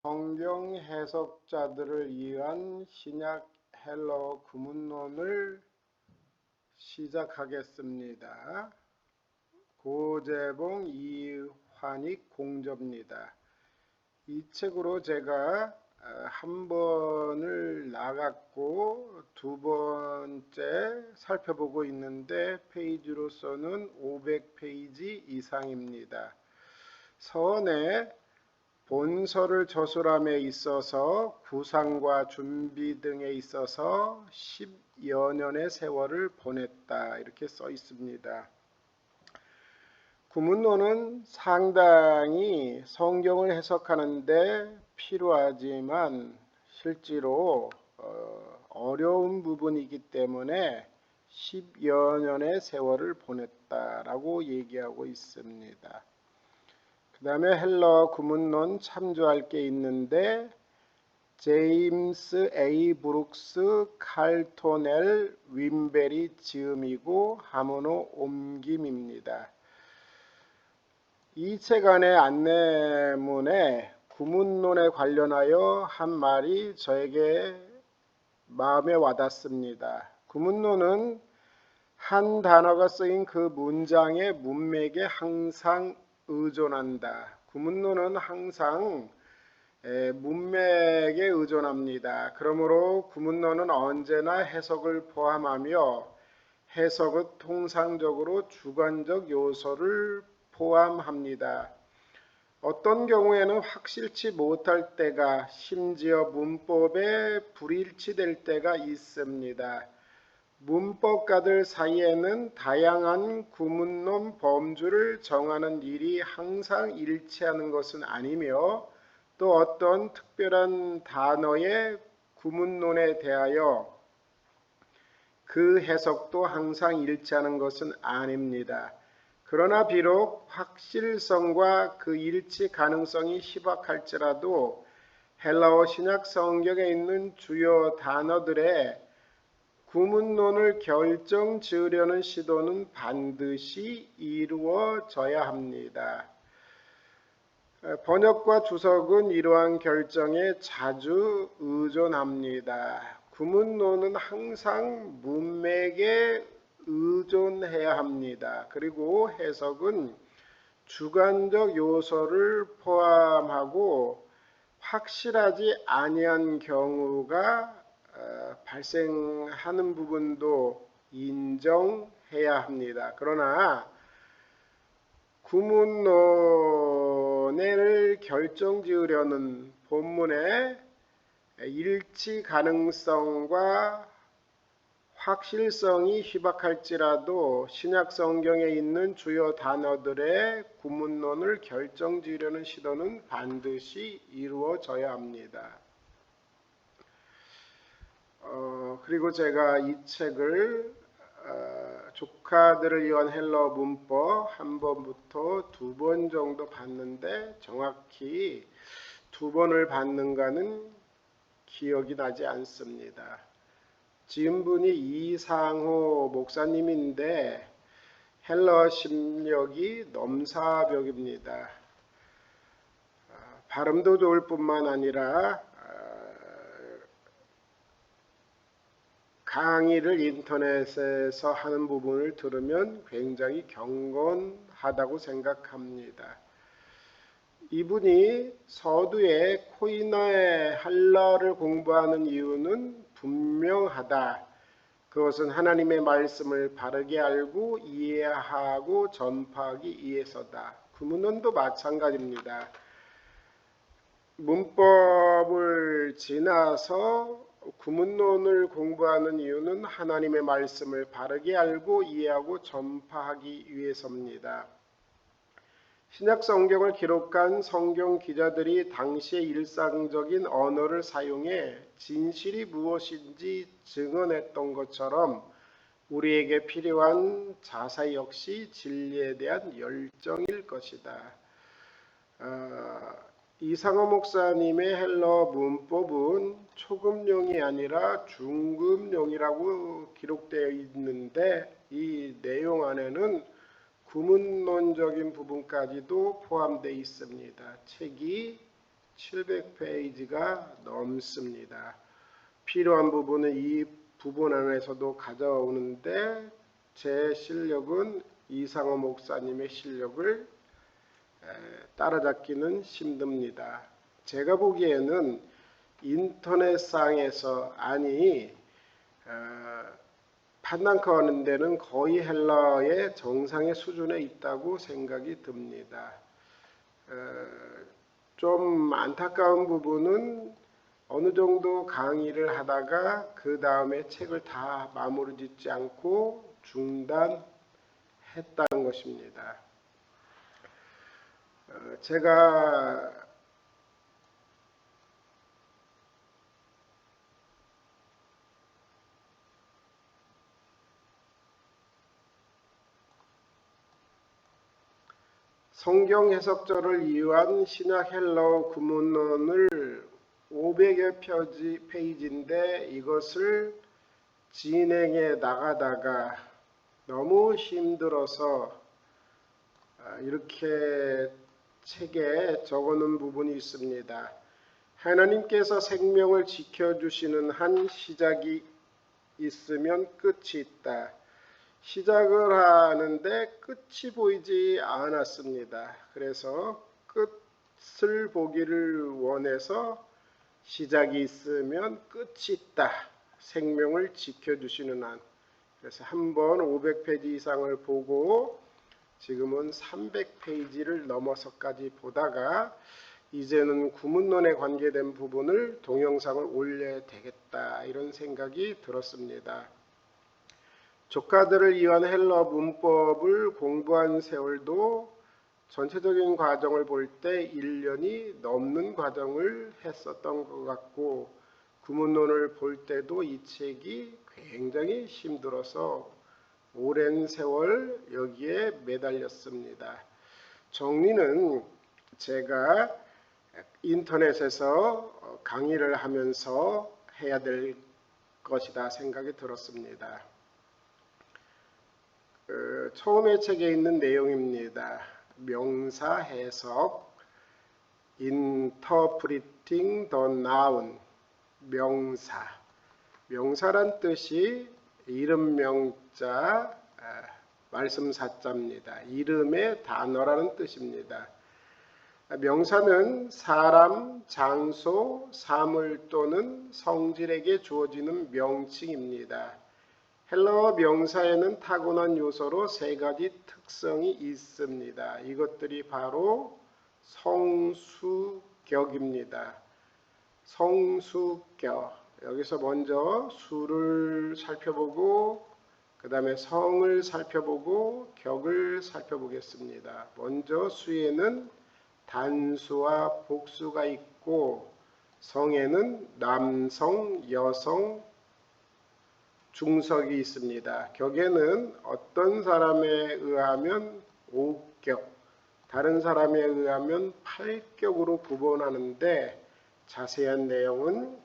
성경 해석자들을 위한 신약 헬러 구문론을 시작하겠습니다. 고재봉 이환익 공저입니다. 이 책으로 제가 한 번을 나갔고 두 번째 살펴보고 있는데 페이지로서는 500페이지 이상입니다. 서원에 본서를 저술함에 있어서 구상과 준비 등에 있어서 10여 년의 세월을 보냈다 이렇게 써 있습니다. 구문론은 상당히 성경을 해석하는데 필요하지만 실제로 어려운 부분이기 때문에 10여 년의 세월을 보냈다라고 얘기하고 있습니다. 그 다음에 헬러 구문론 참조할 게 있는데 제임스 A. 브룩스, 칼토넬, 윈베리 지음이고 하모노 옮김입니다. 이 책 안의 안내문에 구문론에 관련하여 한 말이 저에게 마음에 와닿습니다. 구문론은 한 단어가 쓰인 그 문장의 문맥에 항상 의존한다. 구문론은 항상 문맥에 의존합니다. 그러므로 구문론은 언제나 해석을 포함하며 해석은 통상적으로 주관적 요소를 포함합니다. 어떤 경우에는 확실치 못할 때가 심지어 문법에 불일치될 때가 있습니다. 문법가들 사이에는 다양한 구문론 범주를 정하는 일이 항상 일치하는 것은 아니며 또 어떤 특별한 단어의 구문론에 대하여 그 해석도 항상 일치하는 것은 아닙니다. 그러나 비록 확실성과 그 일치 가능성이 희박할지라도 헬라어 신약 성경에 있는 주요 단어들의 구문론을 결정 지으려는 시도는 반드시 이루어져야 합니다. 번역과 주석은 이러한 결정에 자주 의존합니다. 구문론은 항상 문맥에 의존해야 합니다. 그리고 해석은 주관적 요소를 포함하고 확실하지 아니한 경우가 발생하는 부분도 인정해야 합니다. 그러나 구문론을 결정지으려는 본문의 일치 가능성과 확실성이 희박할지라도 신약 성경에 있는 주요 단어들의 구문론을 결정지으려는 시도는 반드시 이루어져야 합니다. 그리고 제가 이 책을 조카들을 위한 헬러 문법 한 번부터 두 번 정도 봤는데 정확히 두 번을 봤는가는 기억이 나지 않습니다. 지은분이 이상호 목사님인데 헬러 심력이 넘사벽입니다. 발음도 좋을 뿐만 아니라 강의를 인터넷에서 하는 부분을 들으면 굉장히 경건하다고 생각합니다. 이분이 서두에 코이너의 헬러를 공부하는 이유는 분명하다. 그것은 하나님의 말씀을 바르게 알고 이해하고 전파하기 위해서다. 구문론도 마찬가지입니다. 문법을 지나서 구문론을 공부하는 이유는 하나님의 말씀을 바르게 알고 이해하고 전파하기 위해서입니다. 신약 성경을 기록한 성경 기자들이 당시의 일상적인 언어를 사용해 진실이 무엇인지 증언했던 것처럼 우리에게 필요한 자사 역시 진리에 대한 열정일 것이다. 이상호 목사님의 헬러 문법은 초급용이 아니라 중급용이라고 기록되어 있는데 이 내용 안에는 구문론적인 부분까지도 포함되어 있습니다. 책이 700페이지가 넘습니다. 필요한 부분은 이 부분 안에서도 가져오는데 제 실력은 이상호 목사님의 실력을 따라잡기는 힘듭니다. 제가 보기에는 인터넷상에서 판단하는 데는 거의 헬라어의 정상의 수준에 있다고 생각이 듭니다. 좀 안타까운 부분은 어느 정도 강의를 하다가 그 다음에 책을 다 마무리 짓지 않고 중단했다는 것입니다. 제가 성경 해석절을 이유한 신약 헬라어 구문론을 500여 페이지인데 이것을 진행해 나가다가 너무 힘들어서 이렇게 책에 적어놓은 부분이 있습니다. 하나님께서 생명을 지켜주시는 한 시작이 있으면 끝이 있다. 시작을 하는데 끝이 보이지 않았습니다. 그래서 끝을 보기를 원해서 시작이 있으면 끝이 있다. 생명을 지켜주시는 한. 그래서 한번 500페이지 이상을 보고 지금은 300페이지를 넘어서까지 보다가 이제는 구문론에 관계된 부분을 동영상을 올려야 되겠다 이런 생각이 들었습니다. 조카들을 위한 헬라어 문법을 공부한 세월도 전체적인 과정을 볼 때 1년이 넘는 과정을 했었던 것 같고 구문론을 볼 때도 이 책이 굉장히 힘들어서 오랜 세월 여기에 매달렸습니다. 정리는 제가 인터넷에서 강의를 하면서 해야 될 것이다 생각이 들었습니다. 처음에 책에 있는 내용입니다. 명사 해석, interpreting the noun, 명사란 뜻이 이름 명자, 말씀사자입니다. 이름의 단어라는 뜻입니다. 명사는 사람, 장소, 사물 또는 성질에게 주어지는 명칭입니다. 헬라어 명사에는 타고난 요소로 세 가지 특성이 있습니다. 이것들이 바로 성수격입니다. 성수격. 여기서 먼저 수를 살펴보고 그 다음에 성을 살펴보고 격을 살펴보겠습니다. 먼저 수에는 단수와 복수가 있고 성에는 남성, 여성, 중석이 있습니다. 격에는 어떤 사람에 의하면 5격, 다른 사람에 의하면 8격으로 구분하는데 자세한 내용은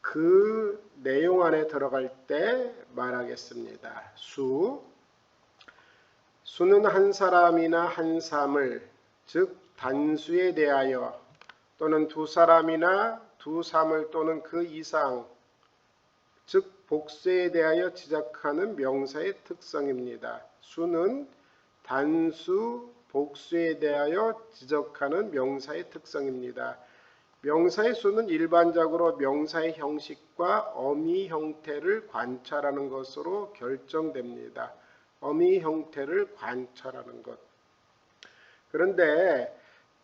그 내용 안에 들어갈 때 말하겠습니다. 수는 한 사람이나 한 사물, 즉 단수에 대하여 또는 두 사람이나 두 사물 또는 그 이상, 즉 복수에 대하여 지적하는 명사의 특성입니다. 수는 단수, 복수에 대하여 지적하는 명사의 특성입니다. 명사의 수는 일반적으로 명사의 형식과 어미 형태를 관찰하는 것으로 결정됩니다. 어미 형태를 관찰하는 것. 그런데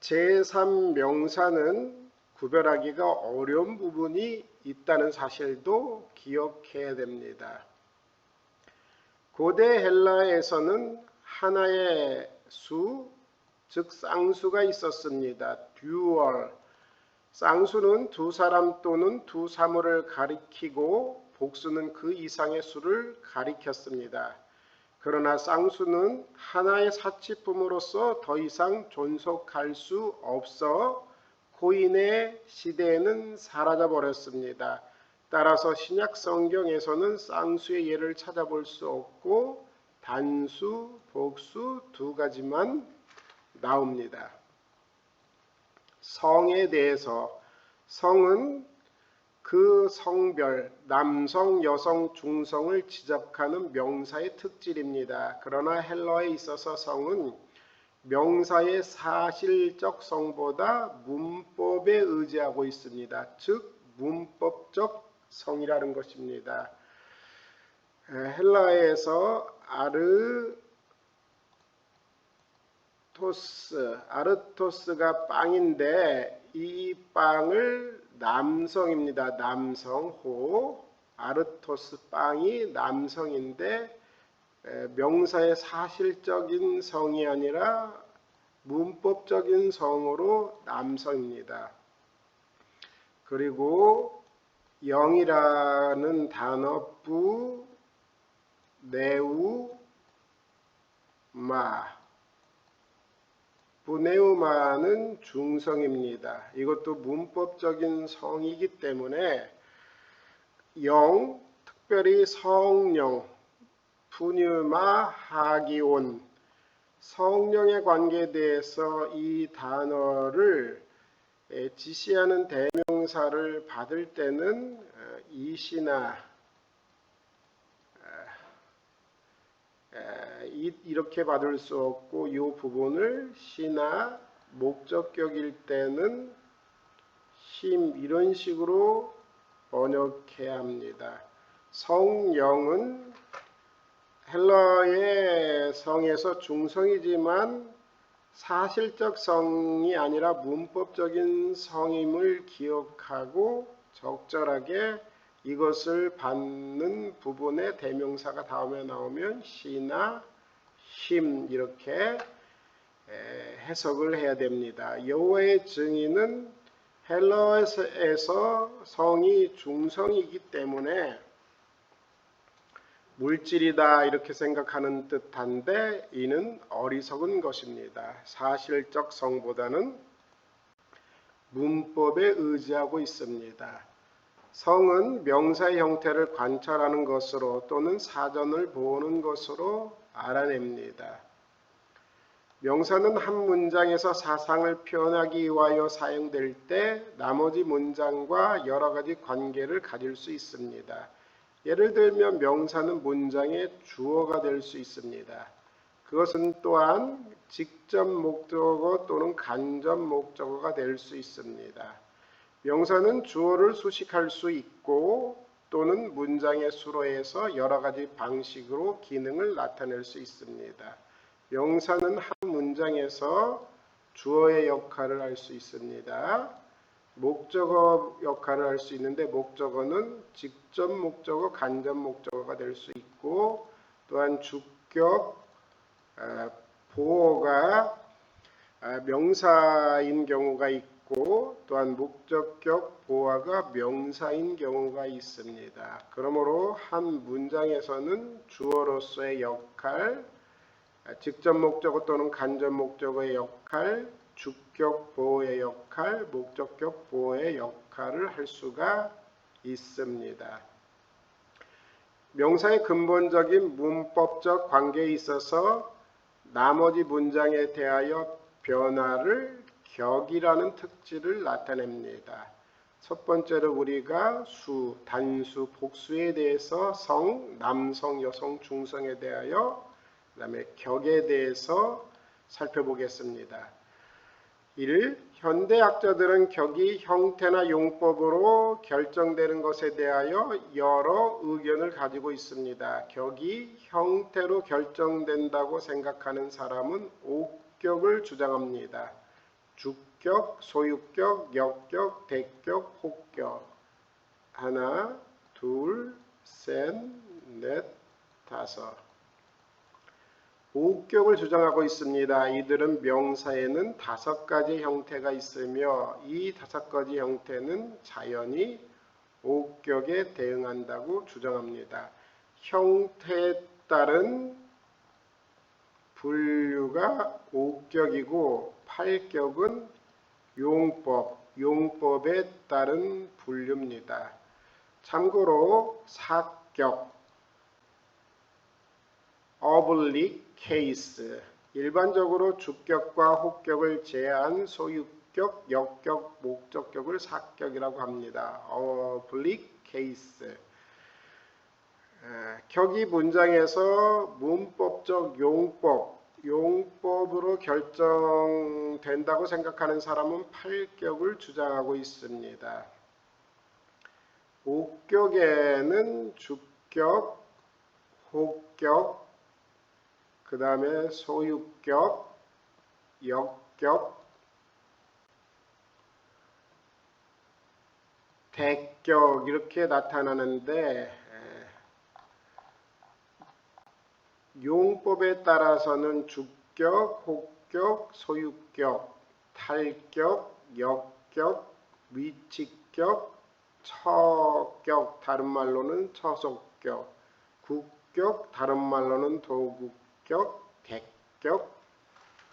제3명사는 구별하기가 어려운 부분이 있다는 사실도 기억해야 됩니다. 고대 헬라에서는 하나의 수, 즉 쌍수가 있었습니다. 듀얼. 쌍수는 두 사람 또는 두 사물을 가리키고 복수는 그 이상의 수를 가리켰습니다. 그러나 쌍수는 하나의 사치품으로서 더 이상 존속할 수 없어 고인의 시대에는 사라져 버렸습니다. 따라서 신약 성경에서는 쌍수의 예를 찾아볼 수 없고 단수, 복수 두 가지만 나옵니다. 성에 대해서, 성은 그 성별, 남성, 여성, 중성을 지적하는 명사의 특질입니다. 그러나 헬러에 있어서 성은 명사의 사실적 성보다 문법에 의지하고 있습니다. 즉 문법적 성이라는 것입니다. 헬라에서 아르토스가 빵인데 이 빵을 남성입니다. 남성호. 아르토스 빵이 남성인데 명사의 사실적인 성이 아니라 문법적인 성으로 남성입니다. 그리고 영이라는 단어 부, 네우, 마. 부네우마는 중성입니다. 이것도 문법적인 성이기 때문에 영, 특별히 성령, 푸뉴마, 하기온, 성령의 관계에 대해서 이 단어를 지시하는 대명사를 받을 때는 이시나 이렇게 받을 수 없고 이 부분을 시나 목적격일 때는 힘 이런 식으로 번역해야 합니다. 성령은 헬라의 성에서 중성이지만 사실적 성이 아니라 문법적인 성임을 기억하고 적절하게 이것을 받는 부분의 대명사가 다음에 나오면 시나 힘 이렇게 해석을 해야 됩니다. 여호와의 증인은 헬라어에서 성이 중성이기 때문에 물질이다 이렇게 생각하는 듯한데 이는 어리석은 것입니다. 사실적 성보다는 문법에 의지하고 있습니다. 성은 명사의 형태를 관찰하는 것으로 또는 사전을 보는 것으로 알아냅니다. 명사는 한 문장에서 사상을 표현하기 위하여 사용될 때 나머지 문장과 여러 가지 관계를 가질 수 있습니다. 예를 들면 명사는 문장의 주어가 될 수 있습니다. 그것은 또한 직접 목적어 또는 간접 목적어가 될 수 있습니다. 명사는 주어를 수식할 수 있고 또는 문장의 수로에서 여러 가지 방식으로 기능을 나타낼 수 있습니다. 명사는 한 문장에서 주어의 역할을 할 수 있습니다. 목적어 역할을 할 수 있는데 목적어는 직접 목적어, 간접 목적어가 될 수 있고 또한 주격, 보어가 명사인 경우가 있고 또한 목적격, 보어가 명사인 경우가 있습니다. 그러므로 한 문장에서는 주어로서의 역할, 직접 목적어 또는 간접 목적어의 역할, 주격 보어의 역할, 목적격 보어의 역할을 할 수가 있습니다. 명사의 근본적인 문법적 관계에 있어서 나머지 문장에 대하여 변화를 격이라는 특질을 나타냅니다. 첫 번째로 우리가 수, 단수, 복수에 대해서 성, 남성, 여성, 중성에 대하여 그 다음에 격에 대해서 살펴보겠습니다. 1. 현대학자들은 격이 형태나 용법으로 결정되는 것에 대하여 여러 의견을 가지고 있습니다. 격이 형태로 결정된다고 생각하는 사람은 옥격을 주장합니다. 주격, 소유격, 역격, 대격, 혹격. 하나, 둘, 셋, 넷, 다섯. 옥격을 주장하고 있습니다. 이들은 명사에는 5가지 형태가 있으며 이 5가지 형태는 자연히 옥격에 대응한다고 주장합니다. 형태에 따른 분류가 옥격이고 8격은 용법에 따른 분류입니다. 참고로 사격, oblique case, 일반적으로 주격과 혹격을 제한 소유격 주격, 역격, 목적격을 사격이라고 합니다. oblique case. 격이 문장에서 문법적 용법으로 결정된다고 생각하는 사람은 8격을 주장하고 있습니다. 5격에는 주격, 혹격, 그 다음에 소유격, 역격, 대격 이렇게 나타나는데 용법에 따라서는 주격, 혹격, 소유격, 탈격, 역격, 위치격, 처격, 다른 말로는 처속격, 국격, 다른 말로는 도국격, 객격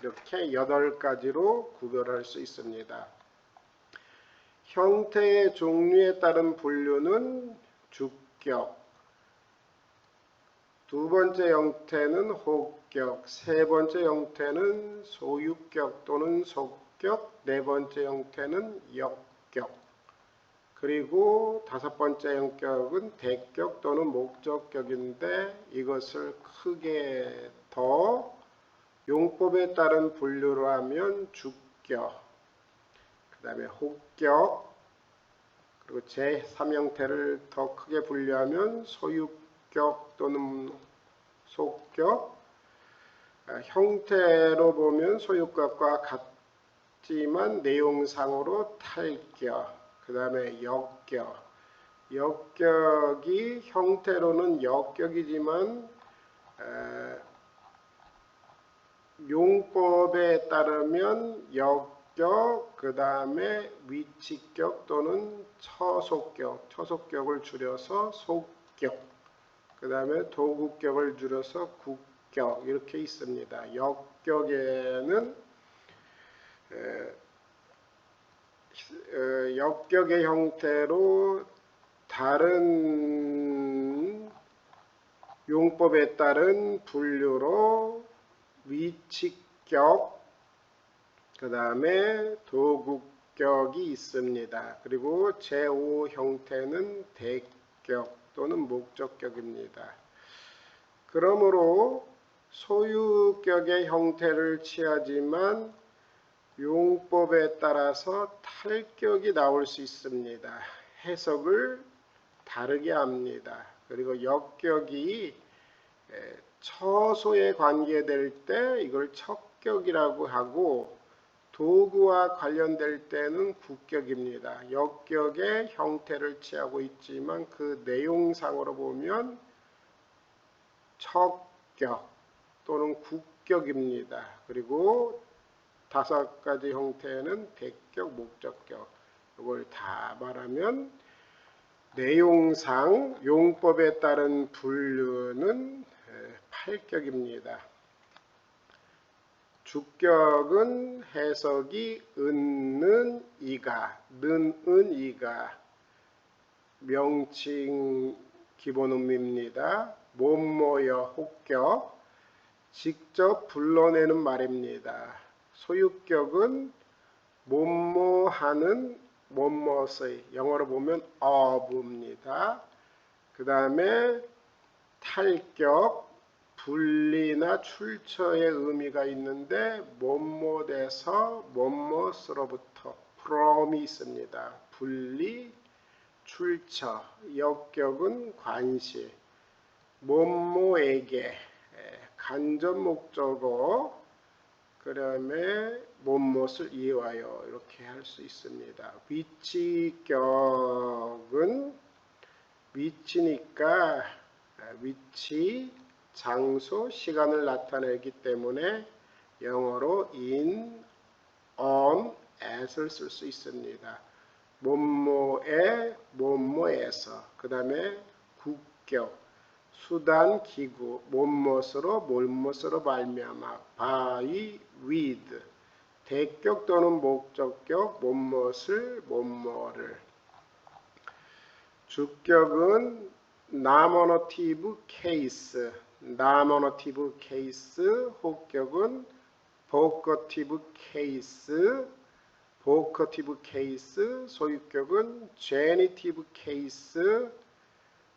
이렇게 8가지로 구별할 수 있습니다. 형태의 종류에 따른 분류는 주격, 두 번째 형태는 혹격, 세 번째 형태는 소유격 또는 속격, 네 번째 형태는 역격, 그리고 다섯 번째 형격은 대격 또는 목적격인데 이것을 크게 더 용법에 따른 분류로 하면 주격, 그 다음에 혹격, 그리고 제3형태를 더 크게 분류하면 소유격 또는 속격, 형태로 보면 소유격과 같지만 내용상으로 탈격, 그 다음에 역격. 역격이 형태로는 역격이지만 용법에 따르면 역격, 그 다음에 위치격 또는 처속격, 처속격을 줄여서 속격, 그 다음에 도국격을 줄여서 국격 이렇게 있습니다. 역격에는 역격의 형태로 다른 용법에 따른 분류로 위치격, 그 다음에 도국격이 있습니다. 그리고 제5 형태는 대격 또는 목적격입니다. 그러므로 소유격의 형태를 취하지만 용법에 따라서 탈격이 나올 수 있습니다. 해석을 다르게 합니다. 그리고 역격이 처소에 관계될 때 이걸 척격이라고 하고 도구와 관련될 때는 국격입니다. 역격의 형태를 취하고 있지만 그 내용상으로 보면 척격 또는 국격입니다. 그리고 5가지 형태는 대격, 목적격. 이걸 다 말하면 내용상 용법에 따른 분류는 8격입니다. 주격은 해석이 은는 이가, 는은 이가 명칭 기본음입니다. 뭐뭐여 혹격, 직접 불러내는 말입니다. 소유격은 뭐뭐하는 뭐뭐의, 영어로 보면 of입니다. 그 다음에 탈격, 분리나 출처의 의미가 있는데 뭐뭐에서 뭐뭐으로부터 from이 있습니다. 분리, 출처, 역격은 관시, 뭐뭐에게 간접 목적어, 그 다음에 뭐뭇을 이해하여 이렇게 할 수 있습니다. 위치격은 위치니까 위치, 장소, 시간을 나타내기 때문에 영어로 in, on, at을 쓸 수 있습니다. 뭐뭐에, 뭐뭐에서, 그 다음에 국격, 수단, 기구, 뭐뭇으로, 뭘뭇으로 말미암아, by, with, 대격 또는 목적격, 뭐뭇을, 뭐뭐를. 주격은 nominative case, nominative case, 혹격은 vocative case, 보커티브 케이스, 소유격은 제니티브 케이스,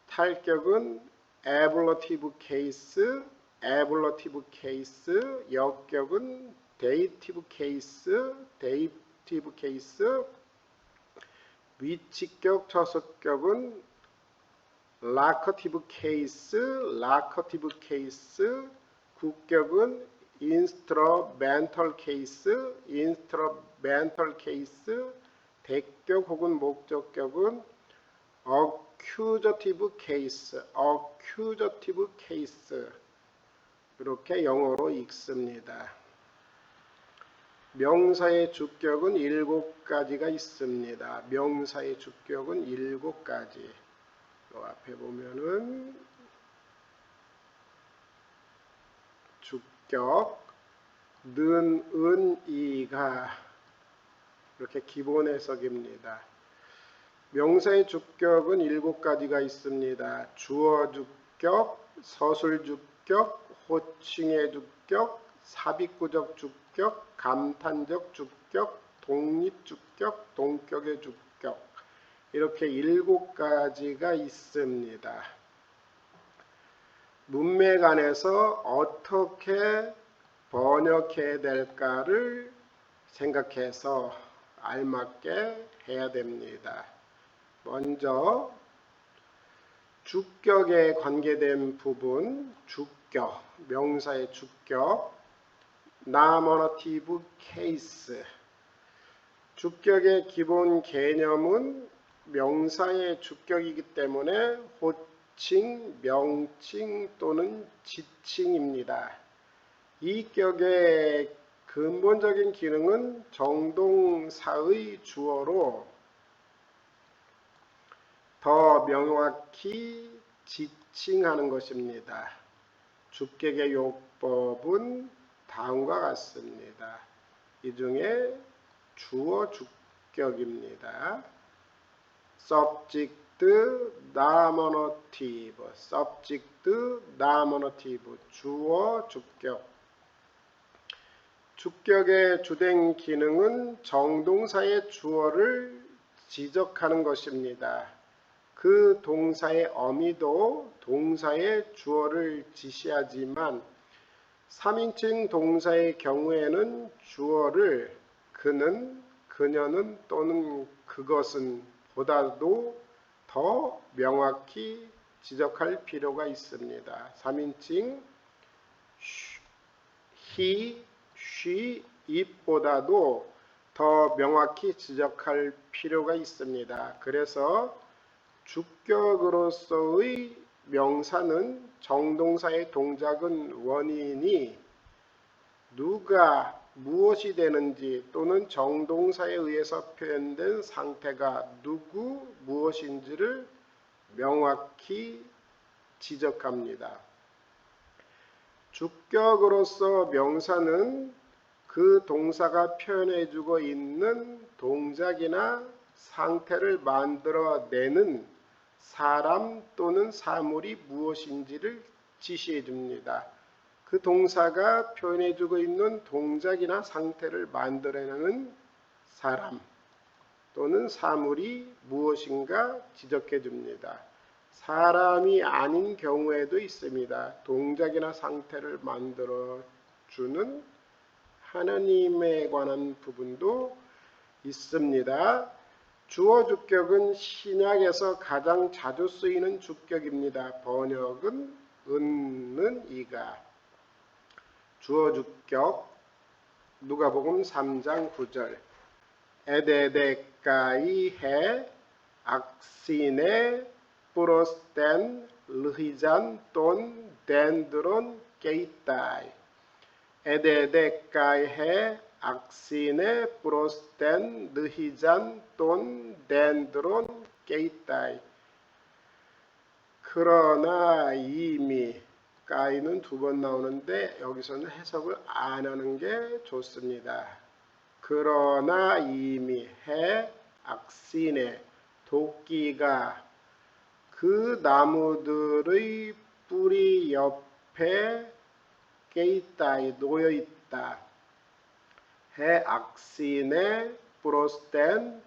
탈격은 애블러티브 케이스, 애블러티브 케이스, 역격은 데이티브 케이스, 데이티브 케이스, 위치격, 처수격은 라커티브 케이스, 라커티브 케이스, 국격은 인스트루멘털 케이스, 인스트루멘털 케이스, 대격 혹은 목적격은 어큐저티브 케이스, 어큐저티브 케이스 이렇게 영어로 읽습니다. 명사의 주격은 7가지가 있습니다. 명사의 주격은 7가지. 앞에 보면은 주격, 는, 은, 이가 이렇게 기본 해석입니다. 명사의 주격은 7가지가 있습니다. 주어 주격, 서술 주격, 호칭의 주격, 삽입구적 주격, 감탄적 주격, 독립 주격, 동격의 주격 이렇게 7가지가 있습니다. 문맥 안에서 어떻게 번역해야 될까를 생각해서 알맞게 해야 됩니다. 먼저 주격에 관계된 부분, 주격, 명사의 주격, nominative case. 주격의 기본 개념은 명사의 주격이기 때문에 호칭, 명칭 또는 지칭입니다. 이 격의 근본적인 기능은 정동사의 주어로 더 명확히 지칭하는 것입니다. 주격의 요법은 다음과 같습니다. 이 중에 주어 주격입니다. subject, nominative, subject, nominative, 주어 주격. 주격의 주된 기능은 정동사의 주어를 지적하는 것입니다. 그 동사의 어미도 동사의 주어를 지시하지만 3인칭 동사의 경우에는 주어를 그는, 그녀는 또는 그것은 보다도 더 명확히 지적할 필요가 있습니다. 3인칭 he, she, it보다도 더 명확히 지적할 필요가 있습니다. 그래서 주격으로서의 명사는 정동사의 동작은 원인이 누가 무엇이 되는지 또는 정동사에 의해서 표현된 상태가 누구 무엇인지를 명확히 지적합니다. 주격으로서 명사는 그 동사가 표현해주고 있는 동작이나 상태를 만들어내는 사람 또는 사물이 무엇인지를 지시해 줍니다. 그 동사가 표현해주고 있는 동작이나 상태를 만들어내는 사람 또는 사물이 무엇인가 지적해 줍니다. 사람이 아닌 경우에도 있습니다. 동작이나 상태를 만들어주는 하나님에 관한 부분도 있습니다. 주어 주격은 신약에서 가장 자주 쓰이는 주격입니다. 번역은 은는 이가. 주어 주격 누가복음 3장 9절 에데데까이 해 악신에 뿌로스텐 르히잔 돈 덴드론 게이타이 에데데까이 해 악신에 뿌로스텐 르히잔 돈 덴드론 게이타이 그러나 이미 까이는 2번 나오는데 여기서는 해석을 안 하는 게 좋습니다. 그러나 이미 해 악신에 도끼가 그 나무들의 뿌리 옆에 깨있다, 놓여있다. 해 악신에 브로스텐,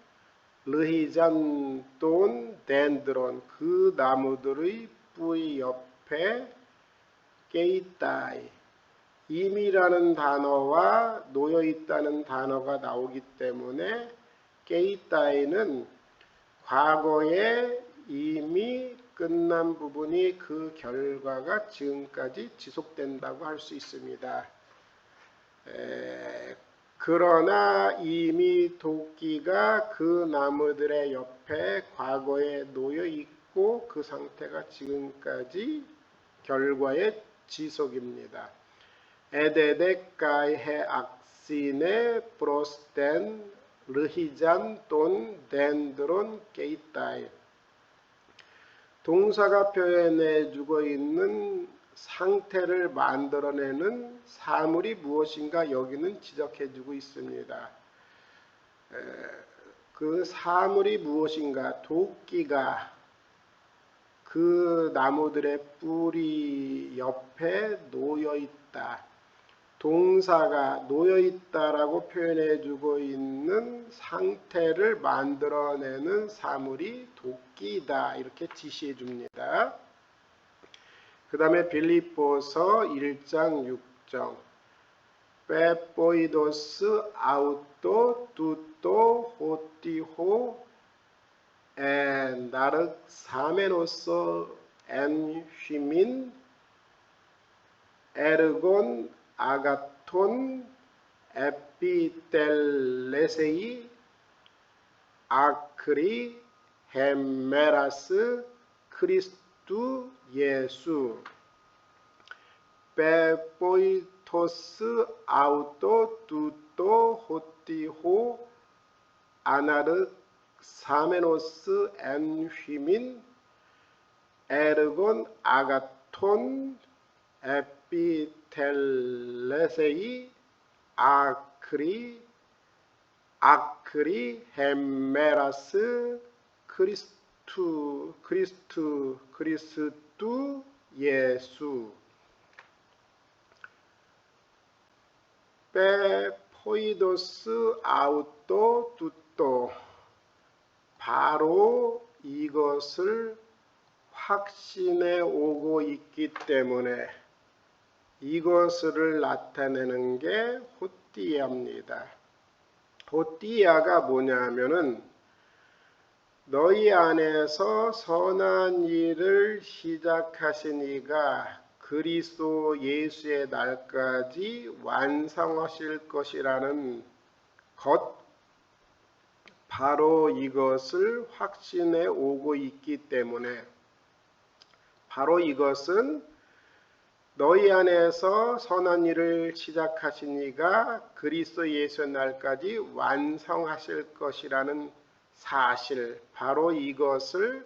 르히잔 돈 덴드론 그 나무들의 뿌리 옆에 게이따이 임이라는 단어와 놓여있다는 단어가 나오기 때문에 게이따이는 과거에 이미 끝난 부분이 그 결과가 지금까지 지속된다고 할 수 있습니다. 그러나 이미 도끼가 그 나무들의 옆에 과거에 놓여 있고 그 상태가 지금까지 결과의 지속입니다. 에데데카이헤 악신에 브로스텐 르히잔 돈 덴드론 게이타이 동사가 표현해주고 있는 상태를 만들어내는 사물이 무엇인가 여기는 지적해주고 있습니다. 그 사물이 무엇인가 도끼가 그 나무들의 뿌리 옆에 놓여있다. 동사가 놓여있다라고 표현해주고 있는 상태를 만들어내는 사물이 도끼다. 이렇게 지시해줍니다. 그 다음에 빌립보서 1장 6절 페포이도스 아우토 투토 호티호 나르 사메노서 엔 휘민 에르곤 아가톤 에피텔레세이 아크리 헬메라스 크리스투 예수 페포이토스 아우토 투토 호티호 아나르 사메노스 엔 휘민 에르곤 아가톤 에피텔레세이 아크리 헬메라스 크리스투 예수 페포이도스 아우토 투토 바로 이것을 확신해 오고 있기 때문에 이것을 나타내는 게 호띠아입니다. 호띠아가 뭐냐면은 너희 안에서 선한 일을 시작하신 이가 그리스도 예수의 날까지 완성하실 것이라는 것, 바로 이것을 확신해 오고 있기 때문에 바로 이것은 너희 안에서 선한 일을 시작하신 이가 그리스도 예수의 날까지 완성하실 것이라는 사실, 바로 이것을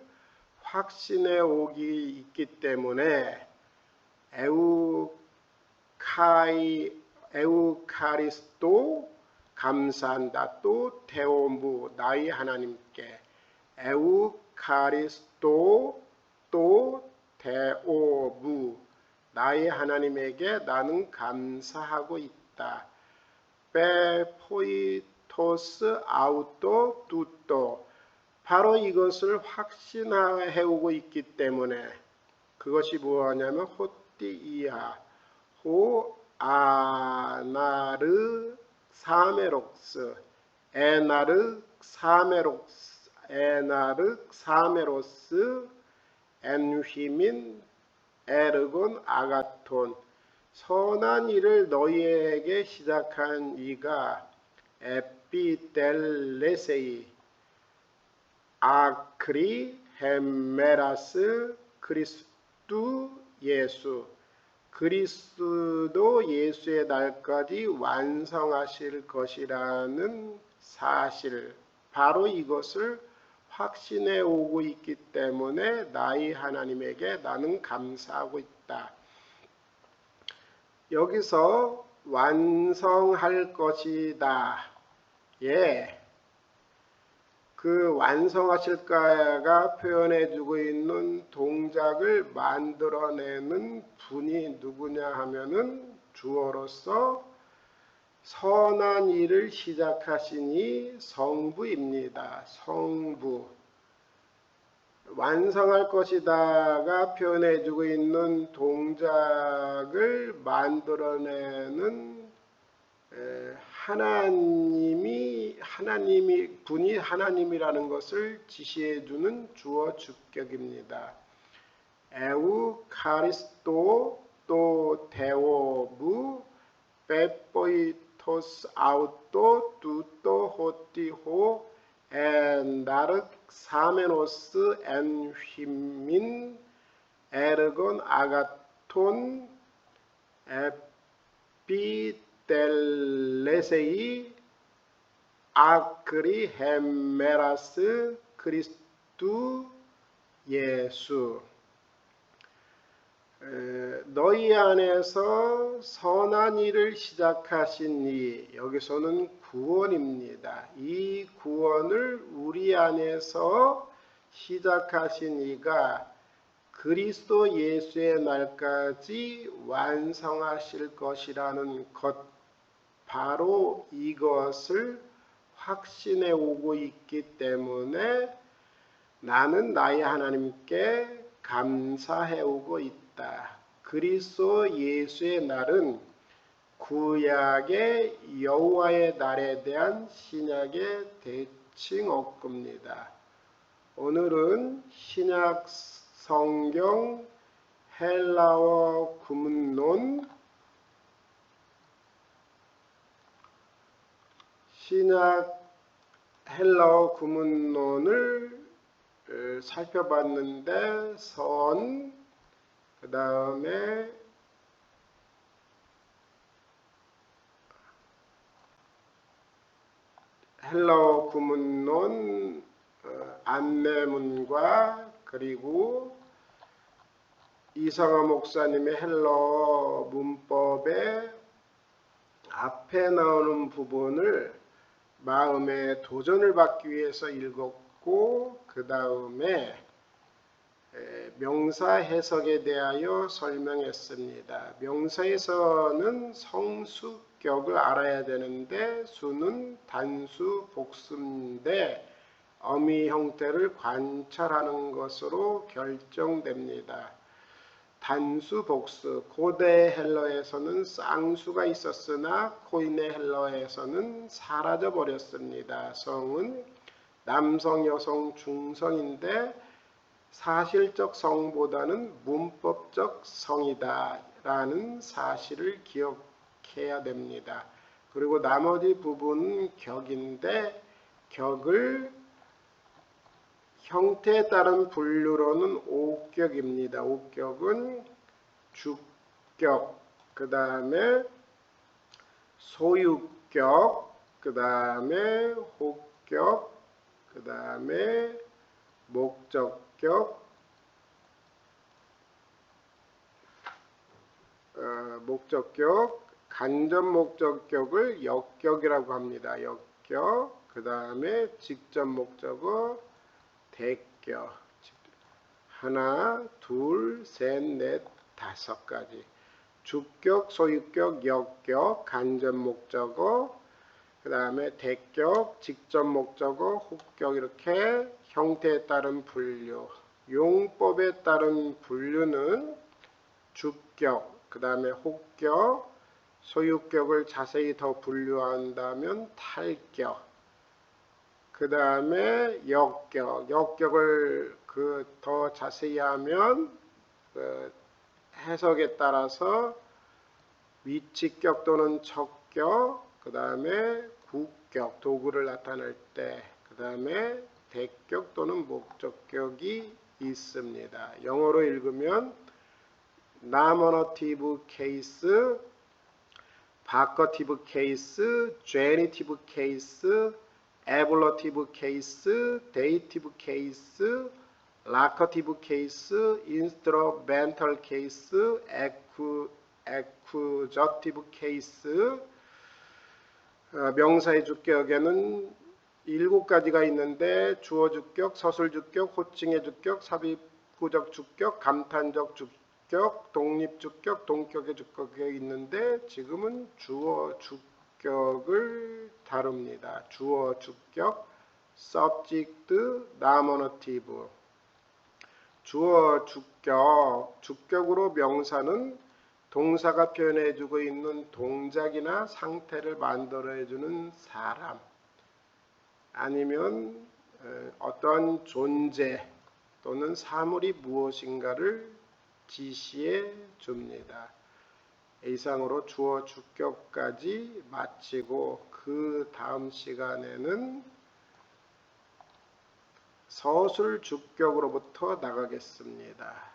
확신해 오기 있기 때문에 에우카리스도 감사한다. 또 데오무 나의 하나님께 에우카리스도 또 데오무 나의 하나님에게 나는 감사하고 있다. 페포이토스 아우토 투토 바로 이것을 확신해오고 있기 때문에 그것이 무엇이냐면 호띠이아 호 아나르 사메록스 에나르 사메로스 엔휘민 에르곤 아가톤 선한 일을 너희에게 시작한 이가 에피텔레세이 아크리 헬메라스 크리스투 예수 그리스도 예수의 날까지 완성하실 것이라는 사실, 바로 이것을 확신해 오고 있기 때문에 나의 하나님에게 나는 감사하고 있다. 여기서 완성할 것이다. 예. 그 완성하실까가 표현해주고 있는 동작을 만들어내는 분이 누구냐 하면은 주어로서 선한 일을 시작하시니 성부입니다. 성부. 완성할 것이다가 표현해주고 있는 동작을 만들어내는 분이 하나님이라는 것을 지시해주는 주어 주격입니다. 에우 카리스토 또 데오부 페포이토스 아우토 두토 호티호 엔다르 사메노스 엔 휘민 에르곤 아가톤 에피텔레세이 아크리 헬메라스 그리스두 예수. 너희 안에서 선한 일을 시작하신 이, 여기서는 구원입니다. 이 구원을 우리 안에서 시작하신 이가 그리스도 예수의 날까지 완성하실 것이라는 것, 바로 이것을 확신해 오고 있기 때문에 나는 나의 하나님께 감사해 오고 있다. 그리스도 예수의 날은 구약의 여호와의 날에 대한 신약의 대칭 어구입니다. 오늘은 신약 성경 헬라어 구문론 신약 헬라어 구문론을 살펴봤는데 선, 그 다음에 헬라어 구문론 안내문과 그리고 이상화 목사님의 헬라어 문법의 앞에 나오는 부분을 마음의 도전을 받기 위해서 읽었고, 그 다음에 명사 해석에 대하여 설명했습니다. 명사에서는 성수격을 알아야 되는데 수는 단수 복수인데 어미 형태를 관찰하는 것으로 결정됩니다. 단수 복수, 고대 헬러에서는 쌍수가 있었으나 코인의 헬러에서는 사라져 버렸습니다. 성은 남성, 여성, 중성인데 사실적 성보다는 문법적 성이다 라는 사실을 기억해야 됩니다. 그리고 나머지 부분은 격인데 격을 형태에 따른 분류로는 5격입니다. 5격은 주격, 그 다음에 소유격, 그 다음에 혹격, 그 다음에 목적격, 간접 목적격을 역격이라고 합니다. 역격, 그 다음에 직접 목적어, 대격, 하나, 둘, 셋, 넷, 다섯 가지. 주격, 소유격, 역격, 간접 목적어, 그 다음에 대격, 직접 목적어, 혹격, 이렇게 형태에 따른 분류. 용법에 따른 분류는 주격, 그 다음에 혹격, 소유격을 자세히 더 분류한다면 탈격, 그 다음에 역격, 역격을 더 자세히 하면 해석에 따라서 위치격 또는 척격, 그 다음에 국격, 도구를 나타낼 때, 그 다음에 대격 또는 목적격이 있습니다. 영어로 읽으면 nominative case, vocative case, genitive case, ablative case, dative case, locative case, instrumental case, accusative case. 명사의 주격에는 7가지가 있는데 주어 주격, 서술 주격, 호칭의 주격, 삽입구적 주격, 감탄적 주격, 독립 주격, 동격의 주격이 있는데 지금은 주어 주격 주격을 다룹니다. 주어, 주격, subject, nominative. 주어, 주격, 주격으로 명사는 동사가 표현해주고 있는 동작이나 상태를 만들어주는 사람, 아니면 어떤 존재 또는 사물이 무엇인가를 지시해 줍니다. 이상으로 주어, 주격까지 마치고 그 다음 시간에는 서술 주격으로부터 나가겠습니다.